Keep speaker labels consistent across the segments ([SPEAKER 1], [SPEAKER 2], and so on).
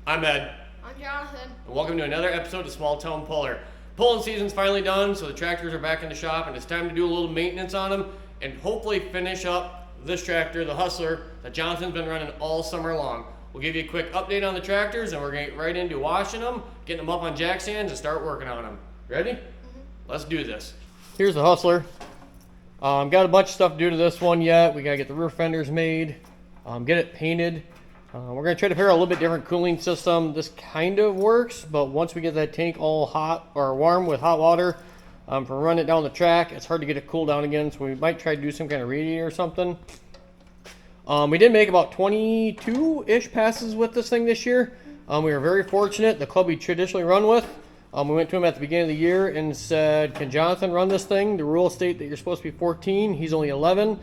[SPEAKER 1] I'm Ed.
[SPEAKER 2] I'm Jonathan.
[SPEAKER 1] And welcome to another episode of Small Town Puller. Pulling season's finally done, so the tractors are back in the shop, and it's time to do a little maintenance on them and hopefully finish up this tractor, the Hustler, that Jonathan's been running all summer long. We'll give you a quick update on the tractors, and we're going to get right into washing them, getting them up on jack stands, and start working on them. Ready? Let's do this. Here's the Hustler. Got a bunch of stuff to do to this one yet. We got to get the rear fenders made, get it painted. We're going to try to figure out a little bit different cooling system. This kind of works, but once we get that tank all hot or warm with hot water for running it down the track, it's hard to get it cooled down again, so we might try to do some kind of radiator or something. We did make about 22-ish passes with this thing this year. We were very fortunate. The club we traditionally run with, we went to him at the beginning of the year and said, can Jonathan run this thing? The rules state that you're supposed to be 14. He's only 11.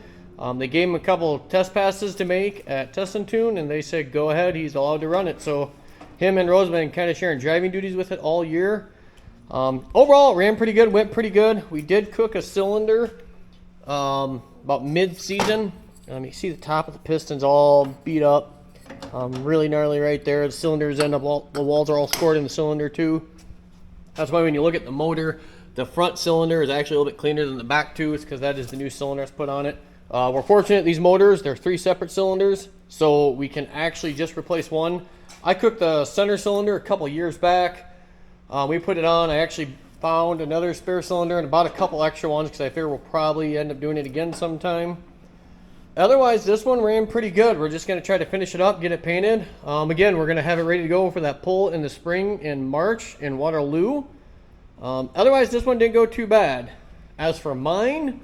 [SPEAKER 1] They gave him a couple test passes to make at Test and Tune, and they said, go ahead, he's allowed to run it. So him and Rose have been kind of sharing driving duties with it all year. Overall, it ran pretty good, went pretty good. We did cook a cylinder about mid-season. You see the top of the piston's all beat up. Really gnarly right there. The cylinders end up, the walls are all scored in the cylinder too. That's why when you look at the motor, the front cylinder is actually a little bit cleaner than the back two. It's because that is the new cylinder that's put on it. We're fortunate these motors, they're 3 separate cylinders, so we can actually just replace one. I cooked the center cylinder a couple years back. We put it on. I actually found another spare cylinder and bought a couple extra ones because I figure we'll probably end up doing it again sometime. Otherwise, this one ran pretty good. We're just going to try to finish it up, get it painted. Again, we're going to have it ready to go for that pull in the spring in March in Waterloo. Otherwise, this one didn't go too bad. As for mine,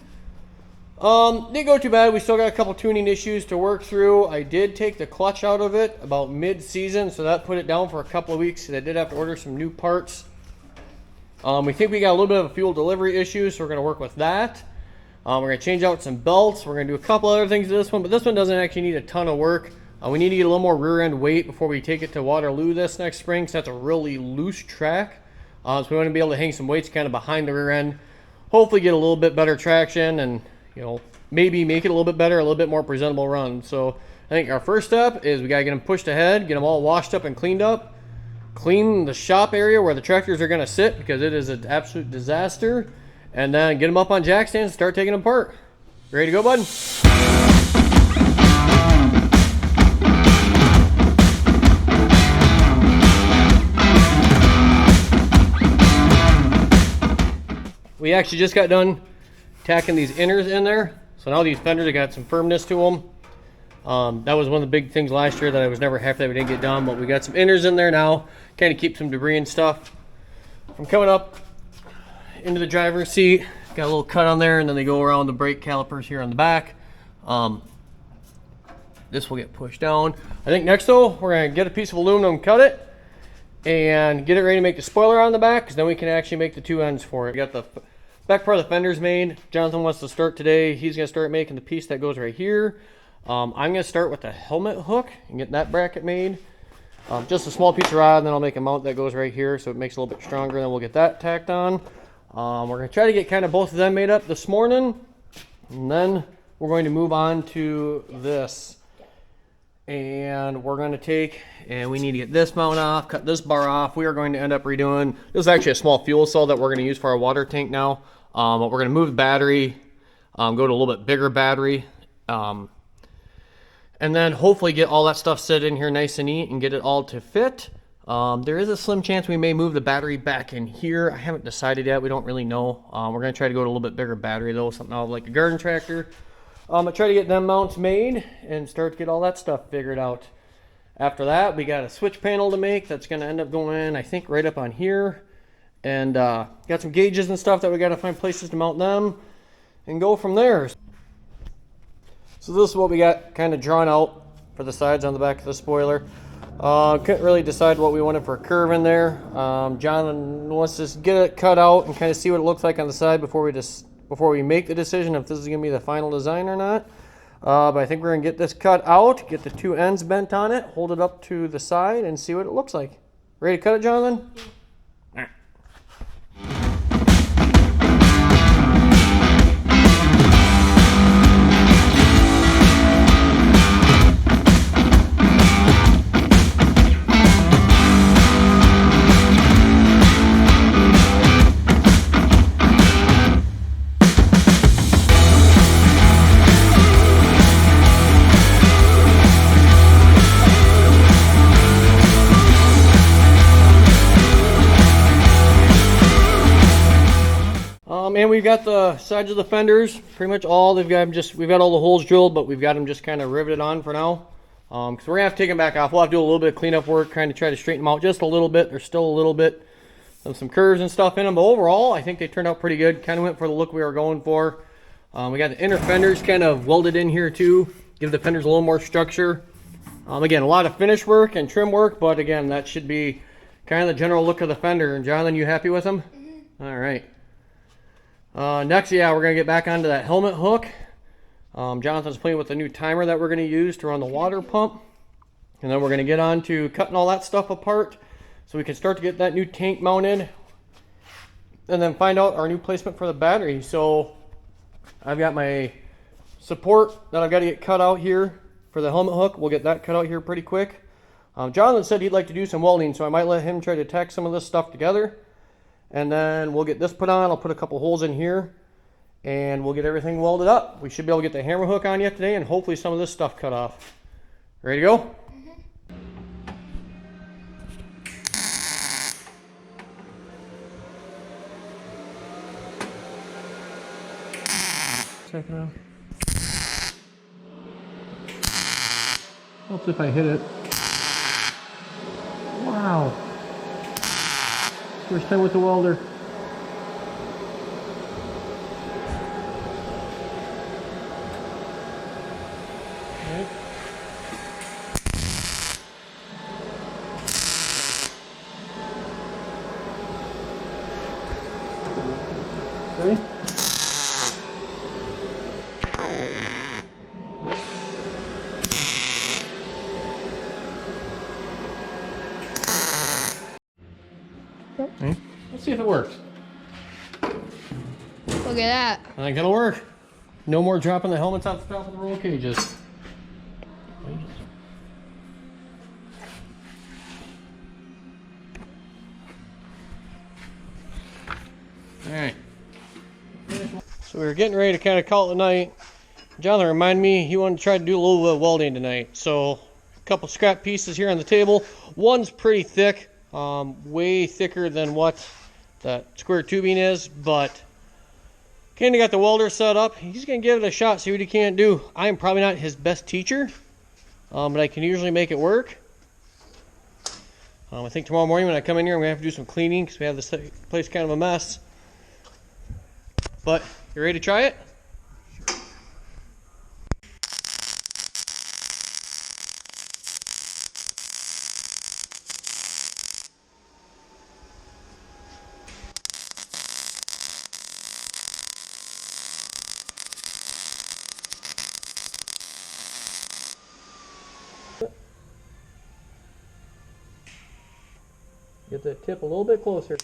[SPEAKER 1] didn't go too bad. We still got a couple tuning issues to work through. I did take the clutch out of it about mid-season, so that put it down for a couple of weeks. I did have to order some new parts. We think we got a little bit of a fuel delivery issue, so we're going to work with that. We're going to change out some belts. We're going to do a couple other things to this one, but this one doesn't actually need a ton of work. We need to get a little more rear end weight before we take it to Waterloo this next spring, because that's a really loose track. So we want to be able to hang some weights kind of behind the rear end. Hopefully get a little bit better traction and, you know, maybe make it a little bit better, a little bit more presentable run. So I think our first step is we got to get them pushed ahead, get them all washed up and cleaned up, clean the shop area where the tractors are going to sit because it is an absolute disaster, and then get them up on jack stands and start taking them apart. Ready to go, bud? We actually just got done tacking these inners in there. So now these fenders have got some firmness to them. That was one of the big things last year that I was never happy that we didn't get done, but we got some inners in there now, kind of keep some debris and stuff from coming up into the driver's seat. Got a little cut on there, and then they go around the brake calipers here on the back. This will get pushed down. I think next though, we're gonna get a piece of aluminum, cut it, and get it ready to make the spoiler on the back, because then we can actually make the 2 ends for it. We got the back part of the fenders made. Jonathan wants to start today. He's going to start making the piece that goes right here. I'm going to start with the helmet hook and get that bracket made. Just a small piece of rod, and then I'll make a mount that goes right here so it makes it a little bit stronger. Then we'll get that tacked on. We're going to try to get kind of both of them made up this morning. And then we're going to move on to this. And we're going to take, and we need to get this mount off, cut this bar off. We are going to end up redoing, this is actually a small fuel cell that we're going to use for our water tank now. But we're going to move the battery, go to a little bit bigger battery, and then hopefully get all that stuff set in here nice and neat and get it all to fit. There is a slim chance we may move the battery back in here. I haven't decided yet. We don't really know. We're going to try to go to a little bit bigger battery though, something out like a garden tractor. I try to get them mounts made and start to get all that stuff figured out. After that, we got a switch panel to make that's going to end up going, I think, right up on here. And got some gauges and stuff that we got to find places to mount them and go from there. So this is what we got kind of drawn out for the sides on the back of the spoiler. Couldn't really decide what we wanted for a curve in there. John wants to get it cut out and kind of see what it looks like on the side before we make the decision if this is going to be the final design or not. But I think we're going to get this cut out, get the 2 ends bent on it, hold it up to the side, and see what it looks like. Ready to cut it, Jonathan?
[SPEAKER 2] Yeah.
[SPEAKER 1] And we've got the sides of the fenders, pretty much all. We've got all the holes drilled, but we've got them just kind of riveted on for now. Because we're going to have to take them back off. We'll have to do a little bit of cleanup work, kind of try to straighten them out just a little bit. There's still a little bit of some curves and stuff in them, but overall, I think they turned out pretty good. Kind of went for the look we were going for. We got the inner fenders kind of welded in here too. Give the fenders a little more structure. Again, a lot of finish work and trim work, but again, that should be kind of the general look of the fender. And Jonathan, you happy with them? Mm-hmm. All right. Next, yeah, we're going to get back onto that helmet hook. Jonathan's playing with the new timer that we're going to use to run the water pump. And then we're going to get on to cutting all that stuff apart so we can start to get that new tank mounted. And then find out our new placement for the battery. So I've got my support that I've got to get cut out here for the helmet hook. We'll get that cut out here pretty quick. Jonathan said he'd like to do some welding, so I might let him try to tack some of this stuff together. And then we'll get this put on. I'll put a couple holes in here. And we'll get everything welded up. We should be able to get the hammer hook on yet today and hopefully some of this stuff cut off. Ready to go? Check it out. Helps if I hit it. Wow. First time with the welder. Okay. Ready? Okay. Let's see if it works.
[SPEAKER 2] Look at that.
[SPEAKER 1] I think it'll work. No more dropping the helmets off the top of the roll cages. Alright. So we were getting ready to kind of call it a night. Jonathan reminded me he wanted to try to do a little bit of welding tonight. So a couple scrap pieces here on the table. One's pretty thick. Way thicker than what that square tubing is, but kind of got the welder set up. He's going to give it a shot, see what he can do. I'm probably not his best teacher, but I can usually make it work. I think tomorrow morning when I come in here, I'm going to have to do some cleaning because we have this place kind of a mess. But, you ready to try it? Get the tip a little bit closer.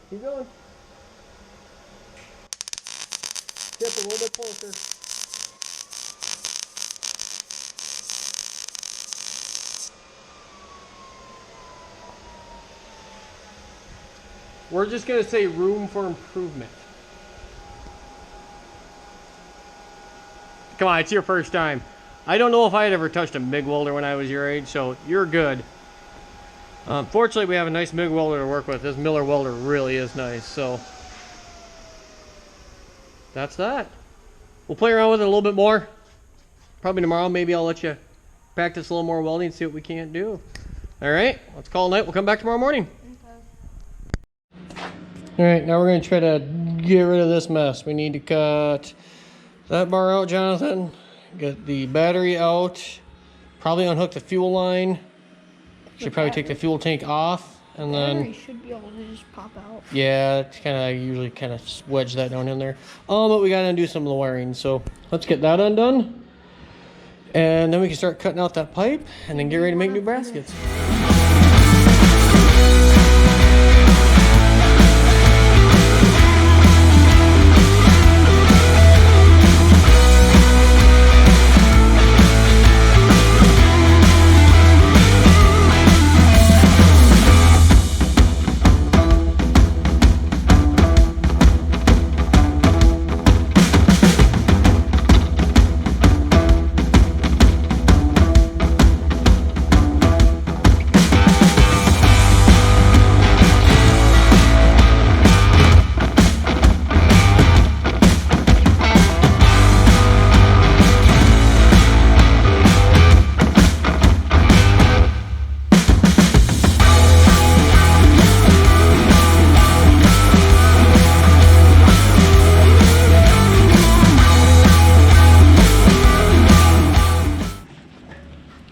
[SPEAKER 1] Keep going. Tip a little bit closer. We're just going to say room for improvement. Come on, it's your first time. I don't know if I had ever touched a MIG welder when I was your age, so you're good. Fortunately, we have a nice MIG welder to work with. This Miller welder really is nice, so that's that. We'll play around with it a little bit more. Probably tomorrow, maybe I'll let you practice a little more welding, see what we can do. All right, let's call it night. We'll come back tomorrow morning. Okay. All right, now we're going to try to get rid of this mess. We need to cut that bar out, Jonathan. Get the battery out. Probably unhook the fuel line. Should probably take the fuel tank off, and then
[SPEAKER 2] battery should be able to just pop out.
[SPEAKER 1] Yeah, it's kind of usually kind of wedge that down in there. But we gotta undo some of the wiring, so let's get that undone, and then we can start cutting out that pipe, and then get ready to make new baskets.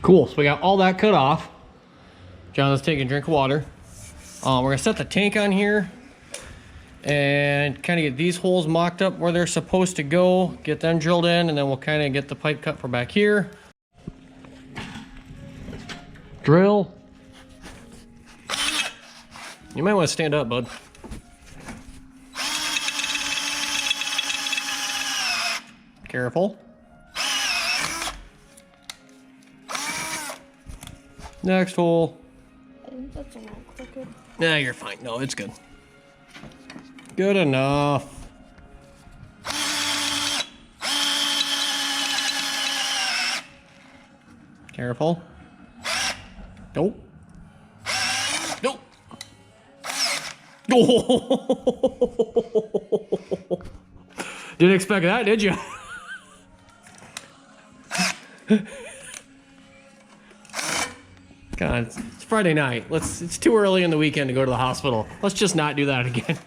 [SPEAKER 1] Cool, so we got all that cut off. Jonathan's taking a drink of water. We're gonna set the tank on here and kind of get these holes mocked up where they're supposed to go, get them drilled in, and then we'll kind of get the pipe cut for back here. Drill. You might want to stand up, bud. Careful. Next hole.
[SPEAKER 2] I think that's a little crooked.
[SPEAKER 1] Nah, you're fine. No, it's good. Good enough. Careful. Nope. Nope. Oh. Didn't expect that, did you? God, it's Friday night. It's too early in the weekend to go to the hospital. Let's just not do that again.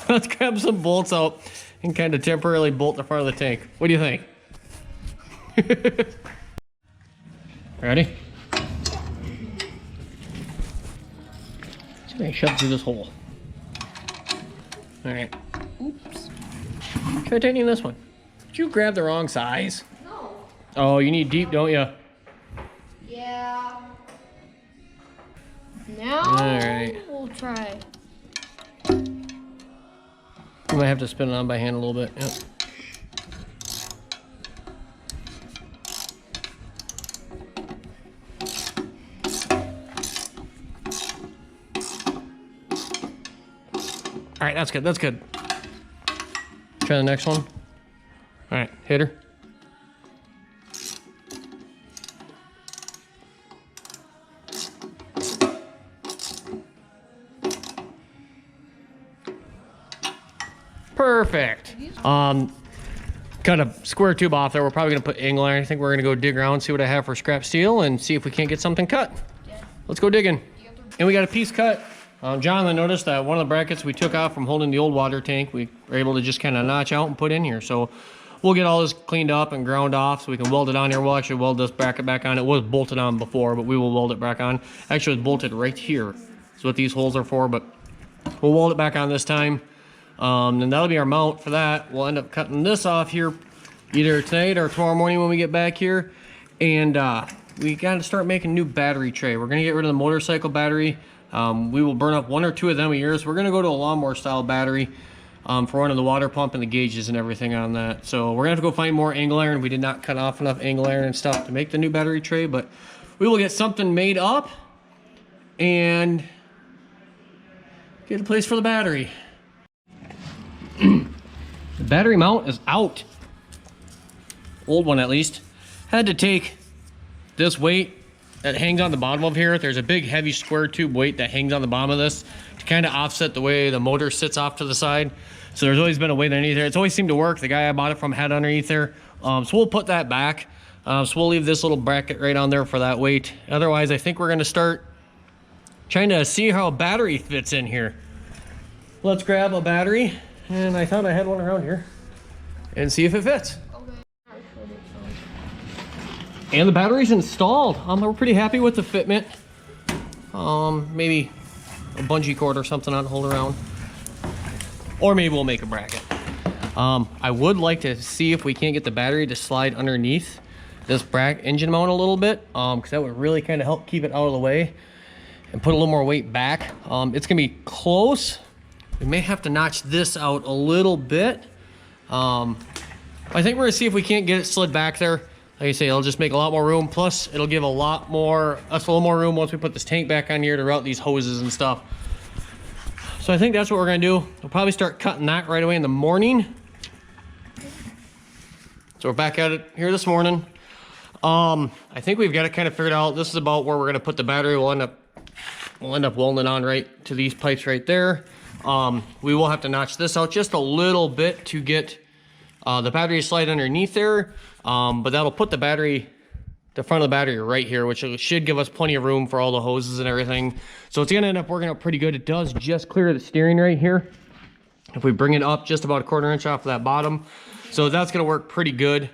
[SPEAKER 1] Let's grab some bolts out and kind of temporarily bolt the front of the tank. What do you think? Ready? Just gonna shove through this hole. All right.
[SPEAKER 2] Oops.
[SPEAKER 1] Try tightening this one. Did you grab the wrong size?
[SPEAKER 2] No.
[SPEAKER 1] Oh, you need deep, don't you?
[SPEAKER 2] Yeah. Now
[SPEAKER 1] Alright.
[SPEAKER 2] we'll try.
[SPEAKER 1] You might have to spin it on by hand a little bit. Yep. All right, that's good. That's good. Try the next one. All right, hit her. Perfect. Cut a square tube off there. We're probably gonna put angle iron. I think we're gonna go dig around, see what I have for scrap steel, and see if we can't get something cut.
[SPEAKER 2] Yeah.
[SPEAKER 1] Let's go digging. And we got a piece cut. Jonathan noticed that one of the brackets we took off from holding the old water tank, we were able to just kind of notch out and put in here. So we'll get all this cleaned up and ground off so we can weld it on here. We'll actually weld this bracket back on. It was bolted on before, but we will weld it back on. Actually, it's bolted right here. That's what these holes are for, but we'll weld it back on this time. And that'll be our mount for that. We'll end up cutting this off here either tonight or tomorrow morning when we get back here. And we got to start making a new battery tray. We're going to get rid of the motorcycle battery. We will burn up 1 or 2 of them a year. So we're going to go to a lawnmower style battery for one of the water pump and the gauges and everything on that. So we're going to have to go find more angle iron. We did not cut off enough angle iron and stuff to make the new battery tray, but we will get something made up and get a place for the battery. The battery mount is out. Old one at least. Had to take this weight that hangs on the bottom of here. There's a big heavy square tube weight that hangs on the bottom of this to kind of offset the way the motor sits off to the side. So there's always been a weight underneath there. It's always seemed to work. The guy I bought it from had underneath there. So we'll put that back. So we'll leave this little bracket right on there for that weight. Otherwise, I think we're gonna start trying to see how a battery fits in here. Let's grab a battery. And I thought I had one around here and see if it fits. And the battery's installed. We're pretty happy with the fitment. Maybe a bungee cord or something on hold around. Or maybe we'll make a bracket. I would like to see if we can't get the battery to slide underneath this engine mount a little bit, because that would really kind of help keep it out of the way and put a little more weight back. It's gonna be close. We may have to notch this out a little bit. I think we're gonna see if we can't get it slid back there. Like I say, it'll just make a lot more room. Plus, it'll give us a little more room once we put this tank back on here to route these hoses and stuff. So I think that's what we're gonna do. We'll probably start cutting that right away in the morning. So we're back at it here this morning. I think we've got it kind of figured out. This is about where we're gonna put the battery. We'll end up welding it on right to these pipes right there. We will have to notch this out just a little bit to get the battery slide underneath there, but that'll put the front of the battery right here, which should give us plenty of room for all the hoses and everything. So it's gonna end up working out pretty good. It does just clear the steering right here. If we bring it up just about a 1/4 inch off of that bottom. So that's gonna work pretty good.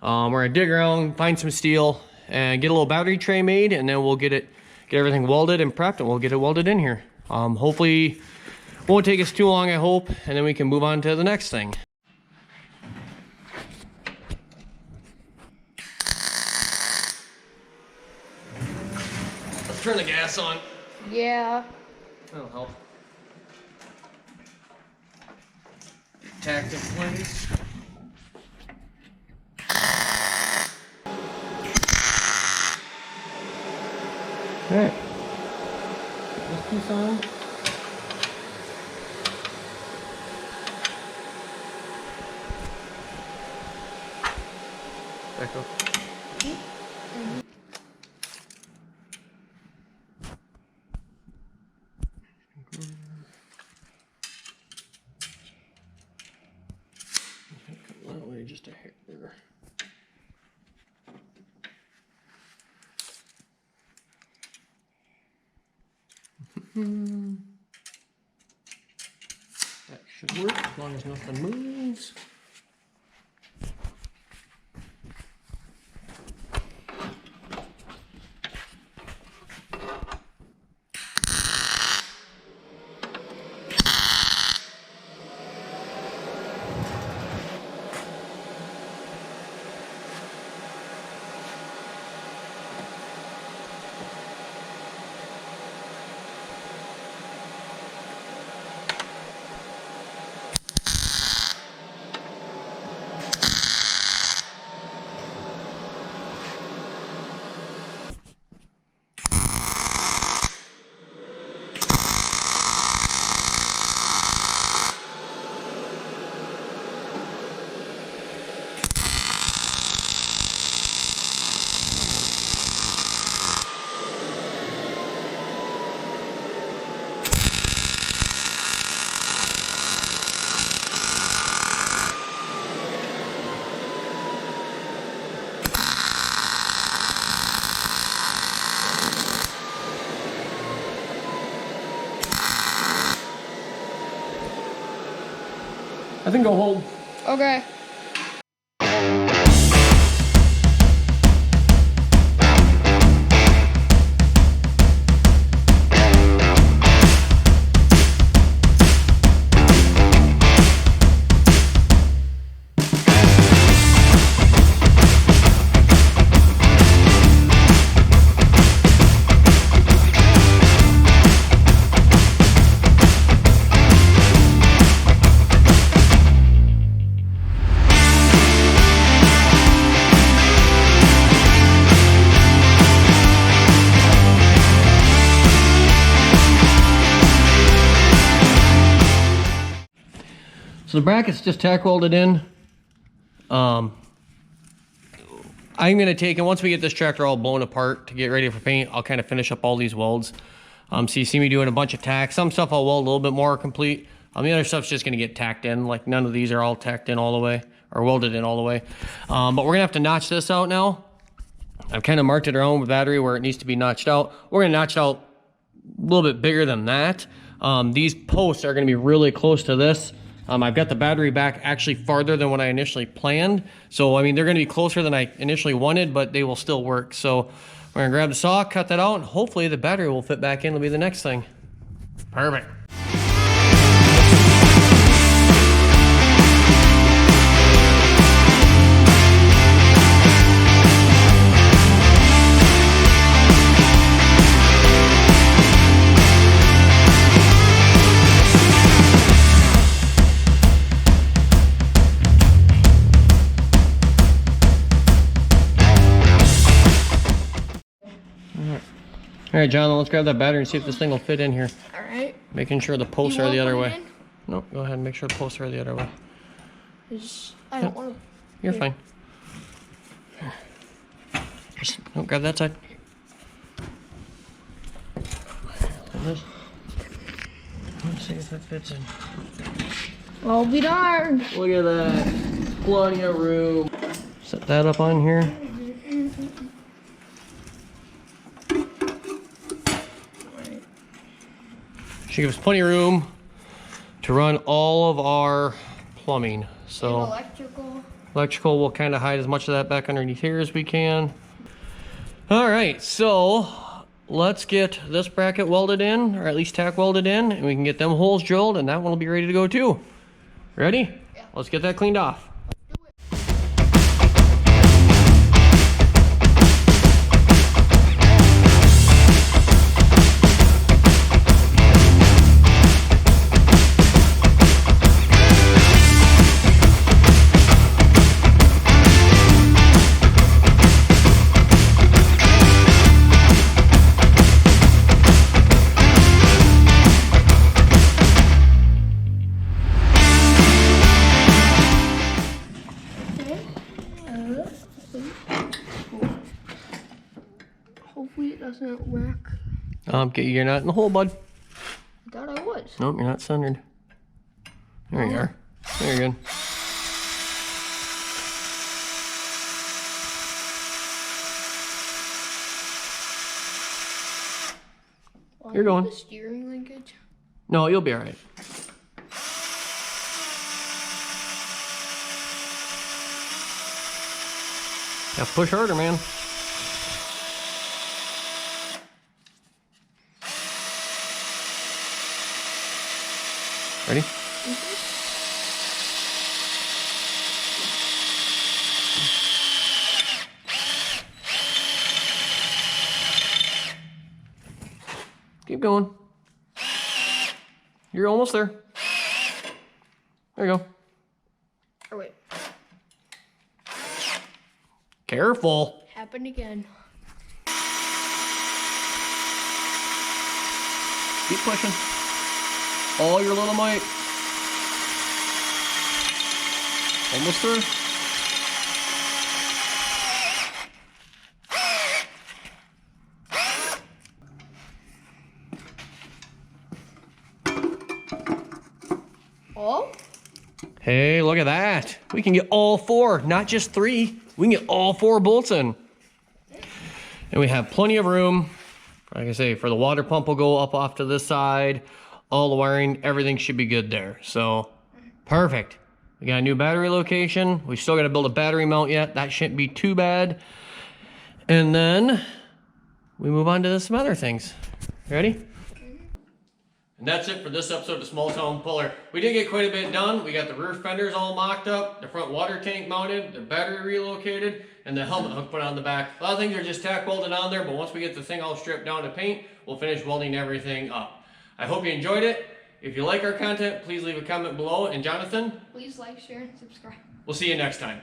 [SPEAKER 1] We're gonna dig around, find some steel, and get a little battery tray made, and then we'll get everything welded and prepped, and we'll get it welded in here. Hopefully won't take us too long, I hope, and then we can move on to the next thing. Let's turn the gas on.
[SPEAKER 2] Yeah.
[SPEAKER 1] That'll help. Tactic place. Alright. This piece on. Back up. That way, just a hair there. That should work as long as nothing moves. I think I'll hold.
[SPEAKER 2] Okay.
[SPEAKER 1] So the bracket's just tack welded in. I'm gonna take, and once we get this tractor all blown apart to get ready for paint, I'll kind of finish up all these welds. So you see me doing a bunch of tack. Some stuff I'll weld a little bit more complete. The other stuff's just gonna get tacked in. Like none of these are all tacked in all the way, or welded in all the way. But we're gonna have to notch this out now. I've kind of marked it around with battery where it needs to be notched out. We're gonna notch it out a little bit bigger than that. These posts are gonna be really close to this. I've got the battery back actually farther than what I initially planned. So, I mean, they're going to be closer than I initially wanted, but they will still work. So, we're going to grab the saw, cut that out, and hopefully the battery will fit back in. It'll be the next thing. Perfect. All right, John, let's grab that battery and see if this thing will fit in here.
[SPEAKER 2] All right.
[SPEAKER 1] Making sure the posts are the other way.
[SPEAKER 2] In?
[SPEAKER 1] No, go ahead and make sure the posts are the other way.
[SPEAKER 2] I don't want to.
[SPEAKER 1] You're fine. Just, no, grab that side. Let's see if it fits in.
[SPEAKER 2] I'll be darned.
[SPEAKER 1] Look at that. Plenty of room. Set that up on here. Should give us plenty of room to run all of our plumbing. So
[SPEAKER 2] And electrical.
[SPEAKER 1] Electrical will kind of hide as much of that back underneath here as we can. All right, so let's get this bracket welded in, or at least tack welded in, and we can get them holes drilled, and that one will be ready to go too. Ready?
[SPEAKER 2] Yeah.
[SPEAKER 1] Let's get that cleaned off.
[SPEAKER 2] Hopefully it doesn't whack.
[SPEAKER 1] You're not in the hole, bud.
[SPEAKER 2] I thought I was.
[SPEAKER 1] Nope, you're not centered. There you are. There you're good. You're going.
[SPEAKER 2] The steering linkage.
[SPEAKER 1] No, you'll be all right. Yeah, push harder, man. Ready? Keep going. You're almost there. There you go.
[SPEAKER 2] Oh wait.
[SPEAKER 1] Careful.
[SPEAKER 2] Happened again.
[SPEAKER 1] Keep pushing. All your little might. Almost through.
[SPEAKER 2] Oh?
[SPEAKER 1] Hey, look at that. We can get all four, not just three. We can get all four bolts in. And we have plenty of room. Like I say, for the water pump will go up off to this side. All the wiring, everything should be good there. So, perfect. We got a new battery location. We still got to build a battery mount yet. That shouldn't be too bad. And then we move on to some other things. Ready? And that's it for this episode of Small Town Puller. We did get quite a bit done. We got the roof fenders all mocked up, the front water tank mounted, the battery relocated, and the helmet hook put on the back. A lot of things are just tack welded on there, but once we get the thing all stripped down to paint, we'll finish welding everything up. I hope you enjoyed it. If you like our content, please leave a comment below. And Jonathan,
[SPEAKER 2] Please like, share, and subscribe.
[SPEAKER 1] we'll see you next time.